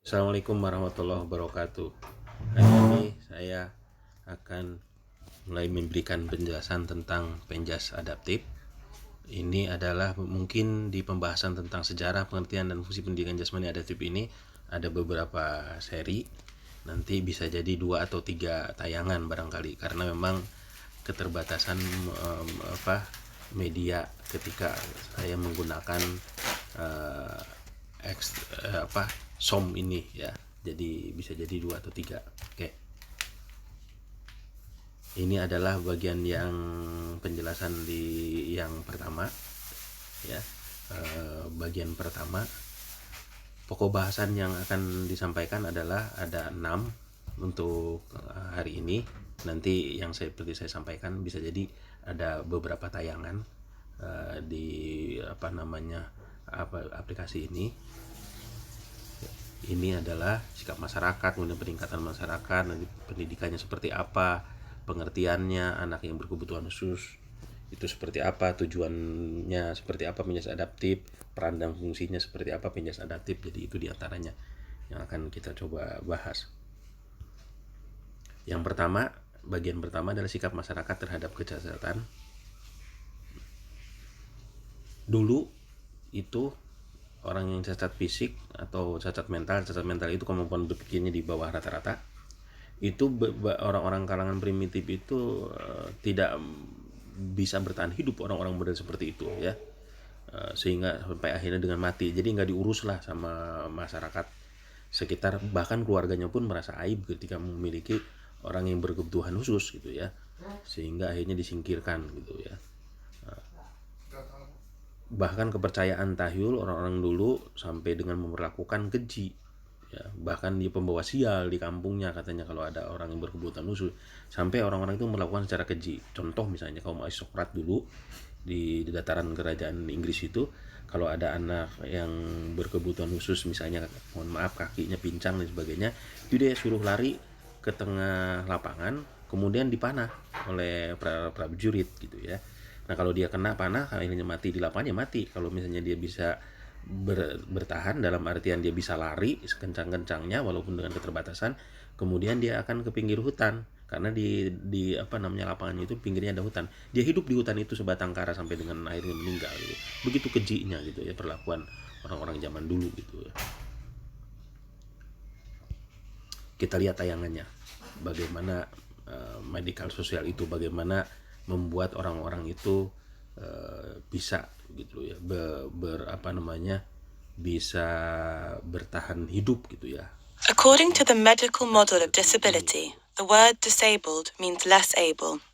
Assalamualaikum warahmatullahi wabarakatuh. Hari ini saya akan mulai memberikan penjelasan tentang penjas adaptif. Ini adalah mungkin di pembahasan tentang sejarah, pengertian, dan fungsi pendidikan jasmani adaptif ini ada beberapa seri. Nanti bisa jadi 2 atau 3 tayangan barangkali karena memang keterbatasan media ketika saya menggunakan uh, SOM ini ya. Jadi bisa jadi 2 atau 3. Oke. Ini adalah bagian yang penjelasan di yang pertama ya. Bagian pertama pokok bahasan yang akan disampaikan adalah ada 6 untuk hari ini. Nanti yang seperti saya sampaikan bisa jadi ada beberapa tayangan di aplikasi ini. Ini adalah sikap masyarakat, kemudian peningkatan masyarakat, nanti pendidikannya seperti apa, pengertiannya, anak yang berkebutuhan khusus itu seperti apa, tujuannya seperti apa penjas adaptif, peran dan fungsinya seperti apa penjas adaptif. Jadi itu diantaranya yang akan kita coba bahas. Yang pertama, bagian pertama adalah sikap masyarakat terhadap kecacatan. Dulu itu orang yang cacat fisik atau cacat mental itu kemampuan berpikirnya di bawah rata-rata. Itu orang-orang kalangan primitif itu tidak bisa bertahan hidup orang-orang modern seperti itu ya. Sehingga sampai akhirnya dengan mati. Jadi nggak diurus lah sama masyarakat sekitar, bahkan keluarganya pun merasa aib ketika memiliki orang yang berkebutuhan khusus gitu ya, sehingga akhirnya disingkirkan gitu ya. Bahkan kepercayaan tahyul orang-orang dulu sampai dengan memperlakukan keji ya, bahkan dia pembawa sial di kampungnya katanya kalau ada orang yang berkebutuhan khusus, sampai orang-orang itu melakukan secara keji. Contoh misalnya kaum aristokrat dulu di dataran kerajaan Inggris itu, kalau ada anak yang berkebutuhan khusus misalnya mohon maaf kakinya pincang dan sebagainya, itu dia suruh lari ke tengah lapangan kemudian dipanah oleh prajurit gitu ya. Nah kalau dia kena panah akhirnya mati di lapangan ya mati. Kalau misalnya dia bisa bertahan dalam artian dia bisa lari sekencang-kencangnya walaupun dengan keterbatasan, kemudian dia akan ke pinggir hutan karena di lapangannya itu pinggirnya ada hutan. Dia hidup di hutan itu sebatang kara sampai dengan akhirnya meninggal gitu. Begitu kejinya gitu ya perlakuan orang-orang zaman dulu gitu ya. Kita lihat tayangannya bagaimana medical sosial itu, bagaimana membuat orang-orang itu bisa gitu ya bisa bertahan hidup gitu ya. According to the medical model of disability, the word disabled means less able.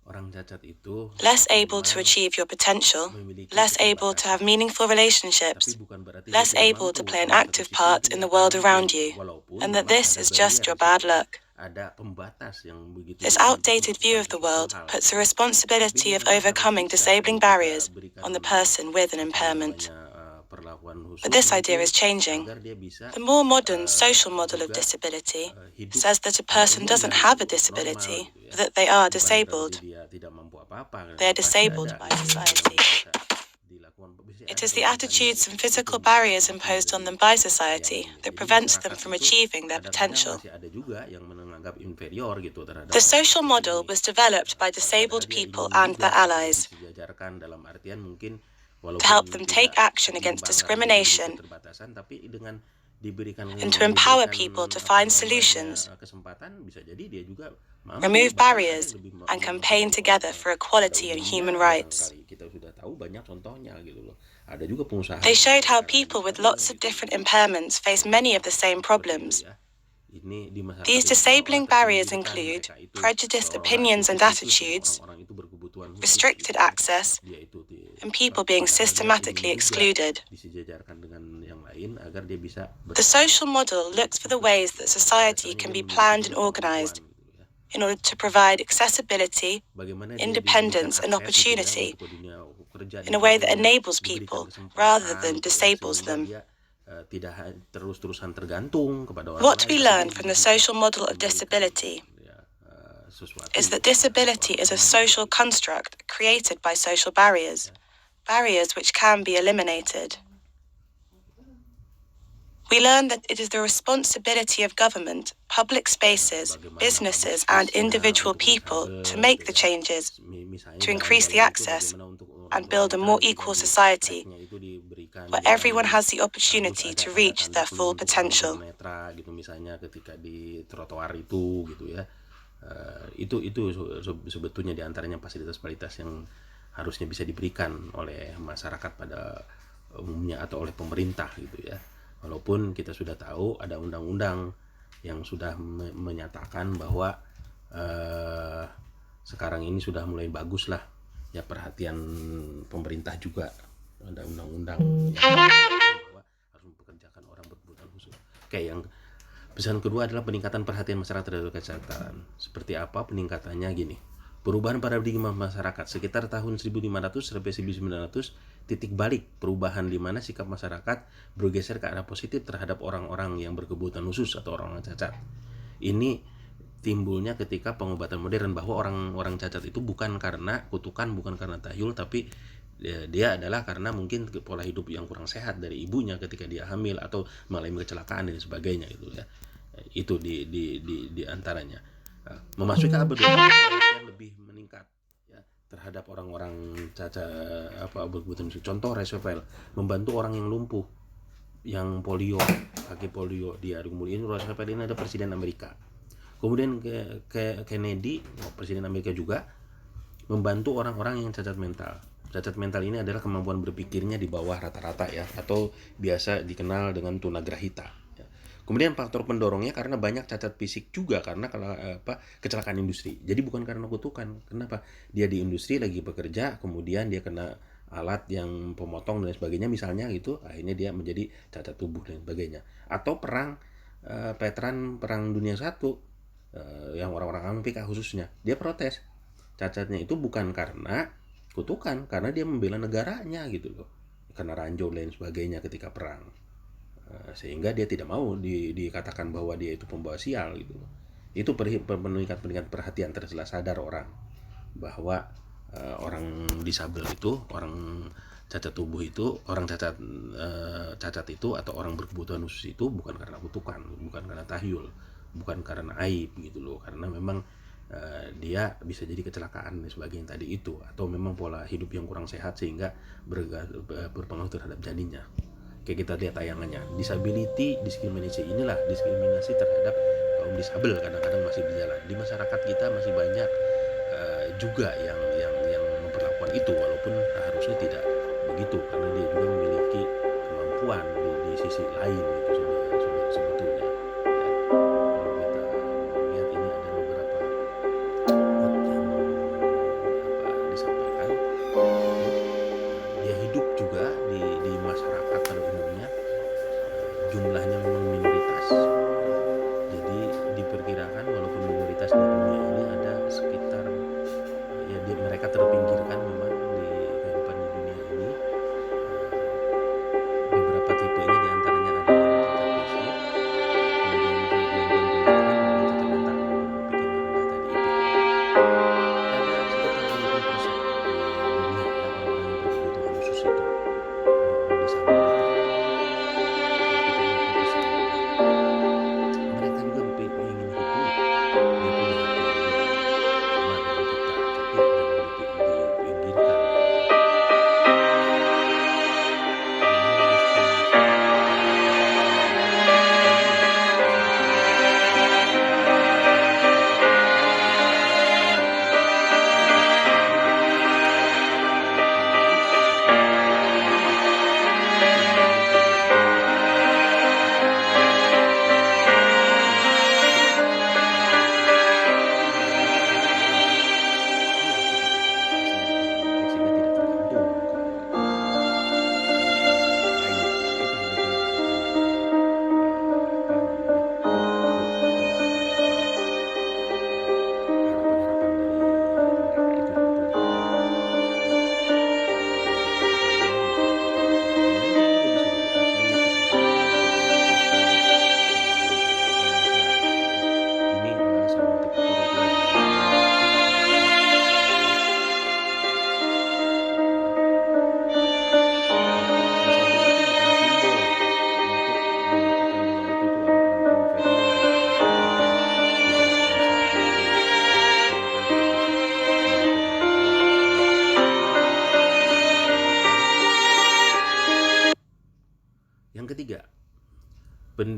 Orang cacat itu less able to achieve your potential, less able to have meaningful relationships, less able to play an active part in the world around you, and that this is just your bad luck. This outdated view of the world puts the responsibility of overcoming disabling barriers on the person with an impairment. But this idea is changing. The more modern social model of disability says that a person doesn't have a disability, but that they are disabled. They are disabled by society. It is the attitudes and physical barriers imposed on them by society that prevents them from achieving their potential. The social model was developed by disabled people and their allies to help them take action against discrimination and to empower people to find solutions, remove barriers, and campaign together for equality and human rights. They showed how people with lots of different impairments face many of the same problems. These disabling barriers include prejudiced opinions and attitudes, restricted access, and people being systematically excluded. The social model looks for the ways that society can be planned and organized in order to provide accessibility, independence, and opportunity in a way that enables people rather than disables them. What we learn from the social model of disability is that disability is a social construct created by social barriers which can be eliminated. We learn that it is the responsibility of government, public spaces, businesses, and individual people to make the changes, to increase the access, and build a more equal society where everyone has the opportunity to reach their full potential. Gitu misalnya ketika di trotoar itu gitu ya. Itu sebetulnya diantaranya fasilitas-fasilitas yang harusnya bisa diberikan oleh masyarakat pada umumnya atau oleh pemerintah gitu ya. Walaupun kita sudah tahu ada undang-undang yang sudah menyatakan bahwa sekarang ini sudah mulai bagus lah ya, perhatian pemerintah juga, ada undang-undang yang bahwa harus mempekerjakan orang berkebutuhan khusus. Oke, yang pesan kedua adalah peningkatan perhatian masyarakat terhadap kesehatan. Seperti apa peningkatannya? Gini, perubahan paradigma masyarakat sekitar tahun 1500 sampai 1900, titik balik perubahan di mana sikap masyarakat bergeser ke arah positif terhadap orang-orang yang berkebutuhan khusus atau orang-orang cacat. Ini timbulnya ketika pengobatan modern, bahwa orang-orang cacat itu bukan karena kutukan, bukan karena tahyul, tapi dia adalah karena mungkin pola hidup yang kurang sehat dari ibunya ketika dia hamil atau mengalami kecelakaan dan sebagainya gitu ya. Itu di antaranya. Memasuki abad 20 lebih meningkat ya terhadap orang-orang cacat berkebutuhan khusus. Contoh Roosevelt membantu orang yang lumpuh, yang polio, kaki polio dia. Kemudian Roosevelt ini ada presiden Amerika. Kemudian Kennedy, presiden Amerika juga, membantu orang-orang yang cacat mental. Cacat mental ini adalah kemampuan berpikirnya di bawah rata-rata ya, atau biasa dikenal dengan tunagrahita. Ya. Kemudian faktor pendorongnya karena banyak cacat fisik juga karena kecelakaan industri. Jadi bukan karena kutukan. Kenapa? Dia di industri lagi bekerja, kemudian dia kena alat yang pemotong dan sebagainya misalnya gitu, akhirnya dia menjadi cacat tubuh dan sebagainya. Atau veteran perang dunia 1 yang orang-orang Amerika khususnya, dia protes cacatnya itu bukan karena kutukan, karena dia membela negaranya gitu loh, karena ranjau dan sebagainya ketika perang, sehingga dia tidak mau dikatakan bahwa dia itu pembawa sial gitu. Itu peningkat perhatian, terselah sadar orang bahwa orang disabel itu, orang cacat tubuh itu, orang cacat itu atau orang berkebutuhan khusus itu bukan karena kutukan, bukan karena tahyul, bukan karena aib gitu loh, karena memang dia bisa jadi kecelakaan dan sebagainya tadi itu, atau memang pola hidup yang kurang sehat sehingga berpengaruh terhadap janinnya. Kayak kita lihat tayangannya, disability discrimination, inilah diskriminasi terhadap kaum disabel kadang-kadang masih berjalan di masyarakat kita, masih banyak juga yang memperlakukan itu, walaupun harusnya tidak begitu karena dia juga memiliki kemampuan di sisi lain gitu sebetulnya. Jumlahnya memang minoritas, jadi diperkirakan walaupun minoritas di dunia ini ada sekitar mereka terpinggirkan memang di kehidupan di dunia ini. Beberapa tipe ini diantaranya ada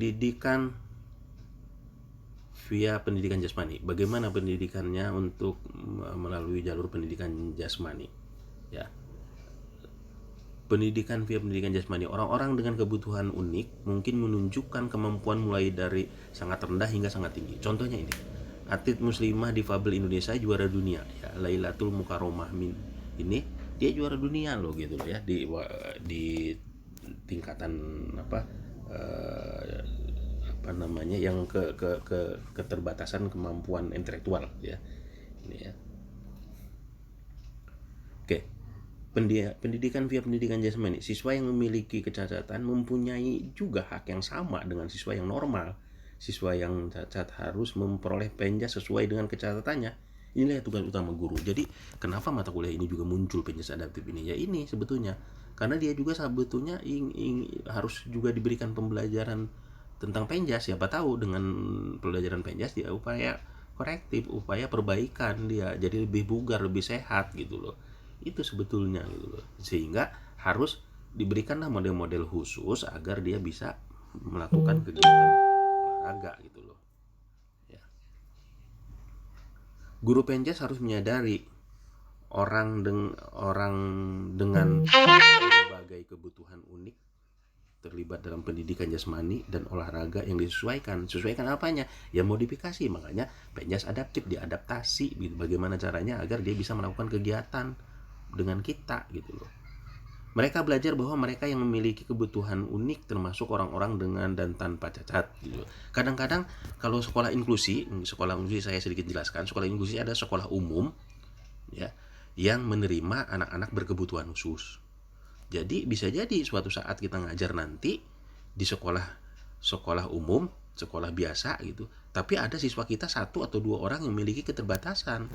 pendidikan via pendidikan jasmani. Bagaimana pendidikannya untuk melalui jalur pendidikan jasmani? Ya. Pendidikan via pendidikan jasmani, orang-orang dengan kebutuhan unik mungkin menunjukkan kemampuan mulai dari sangat rendah hingga sangat tinggi. Contohnya ini, atlet muslimah difabel Indonesia juara dunia, ya, Lailatul Mukaromah ini dia juara dunia loh gitu loh ya, di tingkatan apa namanya yang keterbatasan kemampuan intelektual ya. Ini ya. Oke. Pendidikan via pendidikan jasmani, siswa yang memiliki kecacatan mempunyai juga hak yang sama dengan siswa yang normal. Siswa yang cacat harus memperoleh penjas sesuai dengan kecatatannya. Inilah tugas utama guru. Jadi kenapa mata kuliah ini juga muncul penjas adaptif ini? Ya ini sebetulnya karena dia juga sebetulnya harus juga diberikan pembelajaran tentang penjas. Siapa tahu dengan pelajaran penjas dia upaya korektif, upaya perbaikan dia jadi lebih bugar, lebih sehat gitu loh. Itu sebetulnya gitu loh. Sehingga harus diberikanlah model-model khusus agar dia bisa melakukan kegiatan olahraga gitu loh. Ya. Guru penjas harus menyadari orang dengan berbagai kebutuhan unik terlibat dalam pendidikan jasmani dan olahraga yang disesuaikan. Sesuaikan apanya? Ya modifikasi. Makanya penjas adaptif, diadaptasi gitu. Bagaimana caranya agar dia bisa melakukan kegiatan dengan kita gitu loh. Mereka belajar bahwa mereka yang memiliki kebutuhan unik termasuk orang-orang dengan dan tanpa cacat gitu. Kadang-kadang kalau sekolah inklusi saya sedikit jelaskan. Sekolah inklusi ada sekolah umum ya yang menerima anak-anak berkebutuhan khusus. Jadi bisa jadi suatu saat kita ngajar nanti di sekolah umum, sekolah biasa gitu, tapi ada siswa kita 1 atau 2 orang yang memiliki keterbatasan.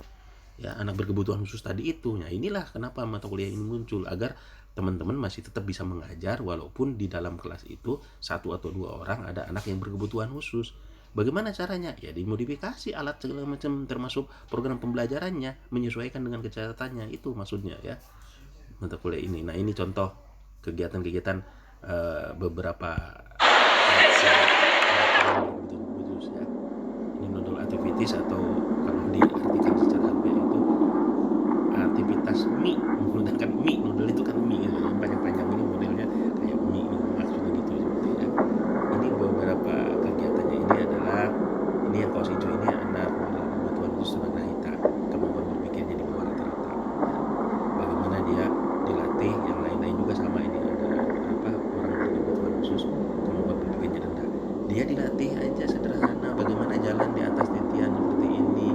Ya, anak berkebutuhan khusus tadi itu. Nah, inilah kenapa mata kuliah ini muncul agar teman-teman masih tetap bisa mengajar walaupun di dalam kelas itu 1 atau 2 orang ada anak yang berkebutuhan khusus. Bagaimana caranya? Ya dimodifikasi alat segala macam termasuk program pembelajarannya menyesuaikan dengan kecatatannya. Itu maksudnya ya mata kuliah ini. Nah, ini contoh kegiatan-kegiatan beberapa khusus ya. Ini model activities atau kalau diartikan secara harfiah itu aktivitas mie, menggunakan mie. Model itu kan mie gitu. Yang panjang-panjang ini modelnya kayak mie gitu, maksudnya gitu seperti ya. Ini beberapa kegiatannya ini adalah ini yang kaos hijau ini anak berkebutuhan khusus tunagrahita, kemampuan berpikirnya di bawah rata-rata. Bagaimana dia dilatih, yang lain-lain juga sama ini ada orang berkebutuhan khusus kemampuan berpikirnya rendah. Dia dilatih aja sederhana bagaimana jalan di atas titian seperti ini.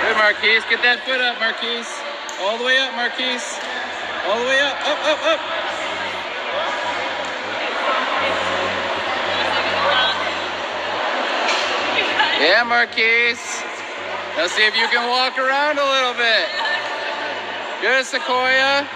Good, Marquise. Get that foot up, Marquise. All the way up, Marquise. All the way up, up. Yeah, Marquise. Now see if you can walk around a little bit. Good, Sequoia.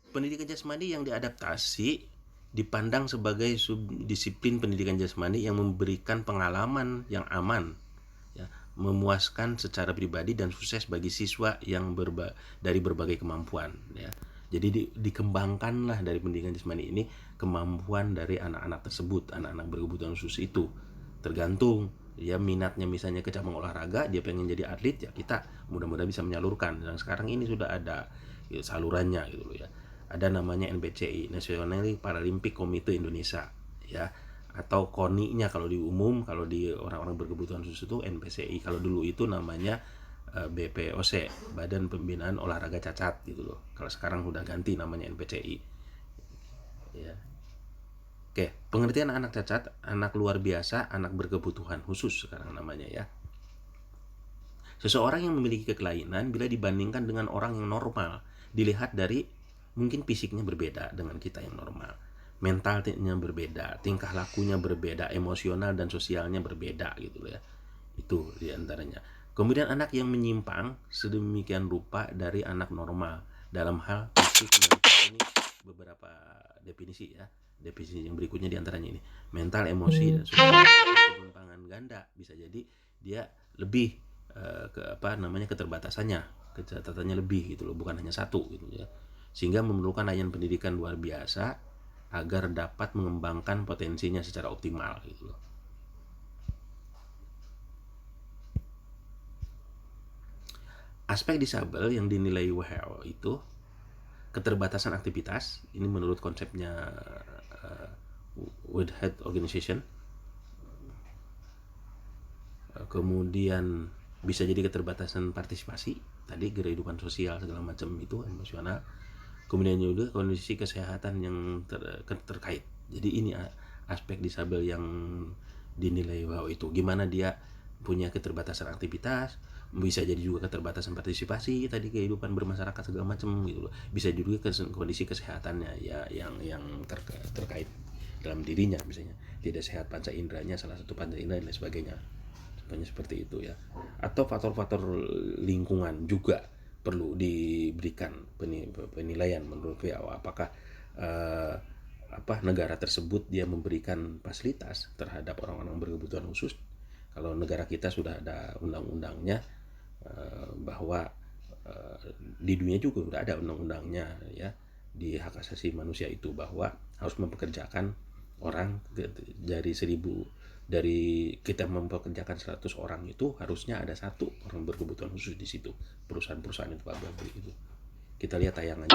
Pendidikan jasmani yang diadaptasi dipandang sebagai subdisiplin pendidikan jasmani yang memberikan pengalaman yang aman, ya, memuaskan secara pribadi dan sukses bagi siswa yang dari berbagai kemampuan. Ya. Jadi dikembangkanlah dari pendidikan jasmani ini kemampuan dari anak-anak tersebut, anak-anak berkebutuhan khusus itu. Tergantung dia minatnya, misalnya ke cabang olahraga, dia pengen jadi atlet, ya kita mudah-mudahan bisa menyalurkan. Dan sekarang ini sudah ada ya, salurannya gitu loh ya. Ada namanya NPCI, National Paralympic Committee Indonesia ya, atau KONI-nya kalau di umum, kalau di orang-orang berkebutuhan khusus itu NPCI. Kalau dulu itu namanya BPOC, Badan Pembinaan Olahraga Cacat gitu loh. Kalau sekarang udah ganti namanya NPCI. Ya. Oke, pengertian anak cacat, anak luar biasa, anak berkebutuhan khusus sekarang namanya ya. Seseorang yang memiliki kelainan bila dibandingkan dengan orang yang normal, dilihat dari mungkin fisiknya berbeda dengan kita yang normal, mentalnya berbeda, tingkah lakunya berbeda, emosional dan sosialnya berbeda gitu loh ya. Itu diantaranya. Kemudian anak yang menyimpang sedemikian rupa dari anak normal dalam hal fisik. Ini beberapa definisi ya. Definisi yang berikutnya diantaranya ini: mental, emosi, dan sosial. Penyimpangan ganda bisa jadi dia lebih keterbatasannya, kecatatannya lebih gitu loh, bukan hanya satu gitu ya. Sehingga memerlukan layanan pendidikan luar biasa agar dapat mengembangkan potensinya secara optimal gitu loh. Aspek disabel yang dinilai WHO itu keterbatasan aktivitas, ini menurut konsepnya World Health Organization. Kemudian bisa jadi keterbatasan partisipasi, tadi kehidupan sosial segala macam itu, emosional. Kemudian juga kondisi kesehatan yang terkait. Jadi ini aspek disabel yang dinilai WHO itu, gimana dia punya keterbatasan aktivitas, bisa jadi juga keterbatasan partisipasi, tadi kehidupan bermasyarakat segala macam gitu loh. Bisa juga kondisi kesehatannya ya yang terkait dalam dirinya, misalnya tidak sehat panca inderanya, salah satu panca indera dan lain sebagainya. Contohnya seperti itu ya. Atau faktor-faktor lingkungan juga perlu diberikan penilaian menurut WHO, apakah negara tersebut dia memberikan fasilitas terhadap orang-orang berkebutuhan khusus. Kalau negara kita sudah ada undang-undangnya, bahwa di dunia juga sudah ada undang-undangnya ya, di hak asasi manusia itu, bahwa harus mempekerjakan orang dari kita mempekerjakan 100 orang itu harusnya ada 1 orang berkebutuhan khusus di situ, perusahaan-perusahaan itu pabrik itu. Kita lihat tayangannya.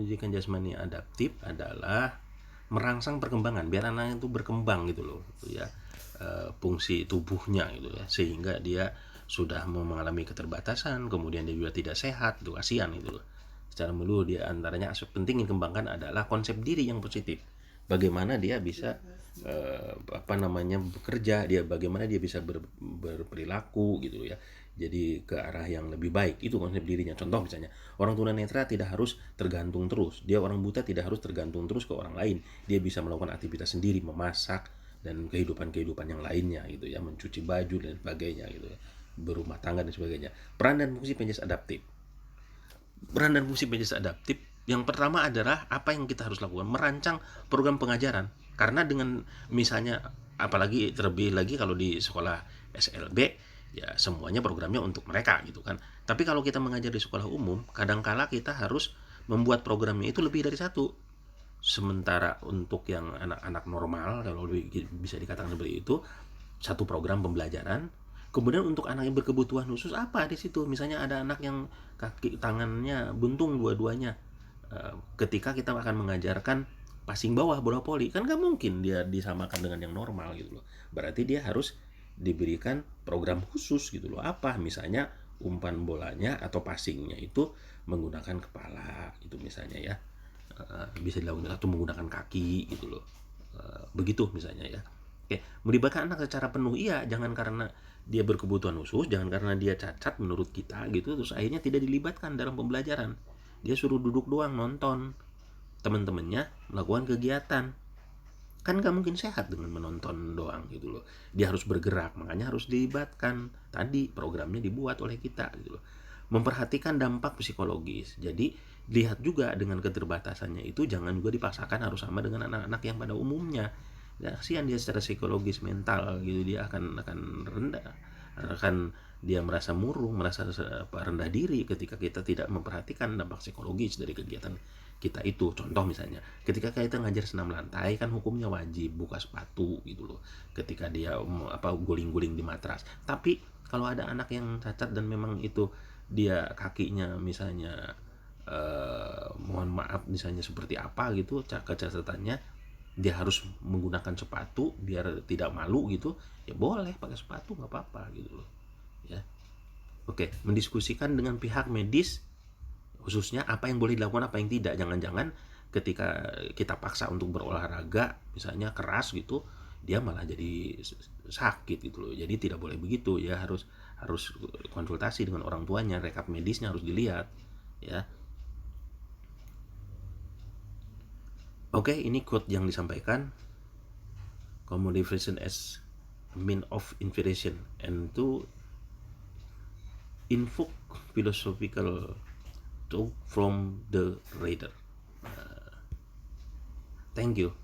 pendidikan jasmani adaptif adalah merangsang perkembangan biar anak itu berkembang gitu loh, gitu ya, fungsi tubuhnya gitu ya, sehingga dia sudah mengalami keterbatasan, kemudian dia juga tidak sehat, itu kasihan gitu loh. Secara melulu dia antaranya aspek penting yang dikembangkan adalah konsep diri yang positif. Bagaimana dia bisa bekerja, bagaimana dia bisa berperilaku gitu ya. Jadi ke arah yang lebih baik, itu konsep dirinya. Contoh misalnya, orang tunanetra tidak harus tergantung terus. Dia orang buta tidak harus tergantung terus ke orang lain. Dia bisa melakukan aktivitas sendiri, memasak dan kehidupan yang lainnya gitu ya, mencuci baju dan sebagainya gitu ya, berumah tangga dan sebagainya. Peran dan fungsi penjas adaptif. Peran dan fungsi penjas adaptif yang pertama adalah apa yang kita harus lakukan, merancang program pengajaran. Karena dengan misalnya, apalagi terlebih lagi kalau di sekolah SLB, ya semuanya programnya untuk mereka gitu kan. Tapi kalau kita mengajar di sekolah umum, kadangkala kita harus membuat programnya itu lebih dari satu. Sementara untuk yang anak-anak normal, kalau bisa dikatakan seperti itu, satu program pembelajaran. Kemudian untuk anak yang berkebutuhan khusus apa di situ? Misalnya ada anak yang kaki tangannya buntung dua-duanya. Ketika kita akan mengajarkan passing bawah bola voli, kan nggak mungkin dia disamakan dengan yang normal gitu loh. Berarti dia harus diberikan program khusus gitu loh. Apa misalnya umpan bolanya atau passingnya itu menggunakan kepala itu misalnya ya, bisa dilakukan atau menggunakan kaki gitu loh, begitu misalnya ya. Oke, melibatkan anak secara penuh, iya, jangan karena dia berkebutuhan khusus, jangan karena dia cacat menurut kita gitu terus akhirnya tidak dilibatkan dalam pembelajaran. Dia suruh duduk doang nonton, teman-temannya melakukan kegiatan, kan nggak mungkin sehat dengan menonton doang gitu loh. Dia harus bergerak, makanya harus dilibatkan. Tadi programnya dibuat oleh kita gitu loh. Memperhatikan dampak psikologis. Jadi lihat juga dengan keterbatasannya itu, jangan juga dipaksakan harus sama dengan anak-anak yang pada umumnya. Ya, kasihan dia secara psikologis mental gitu, dia akan rendah, akan dia merasa murung, merasa rendah diri ketika kita tidak memperhatikan dampak psikologis dari kegiatan kita itu. Contoh misalnya, ketika kita ngajar senam lantai kan hukumnya wajib buka sepatu gitu loh, ketika dia guling-guling di matras. Tapi kalau ada anak yang cacat dan memang itu dia kakinya misalnya mohon maaf misalnya seperti apa gitu kecacatannya, dia harus menggunakan sepatu biar tidak malu gitu, ya boleh pakai sepatu, nggak apa-apa gitu loh ya. Oke, mendiskusikan dengan pihak medis khususnya apa yang boleh dilakukan, apa yang tidak. Jangan-jangan ketika kita paksa untuk berolahraga misalnya keras gitu, dia malah jadi sakit gitu loh. Jadi tidak boleh begitu ya, harus konsultasi dengan orang tuanya, rekap medisnya harus dilihat ya. Oke, ini quote yang disampaikan. Commodification as a mean of inspiration, and to invoke philosophical talk from the reader. Thank you.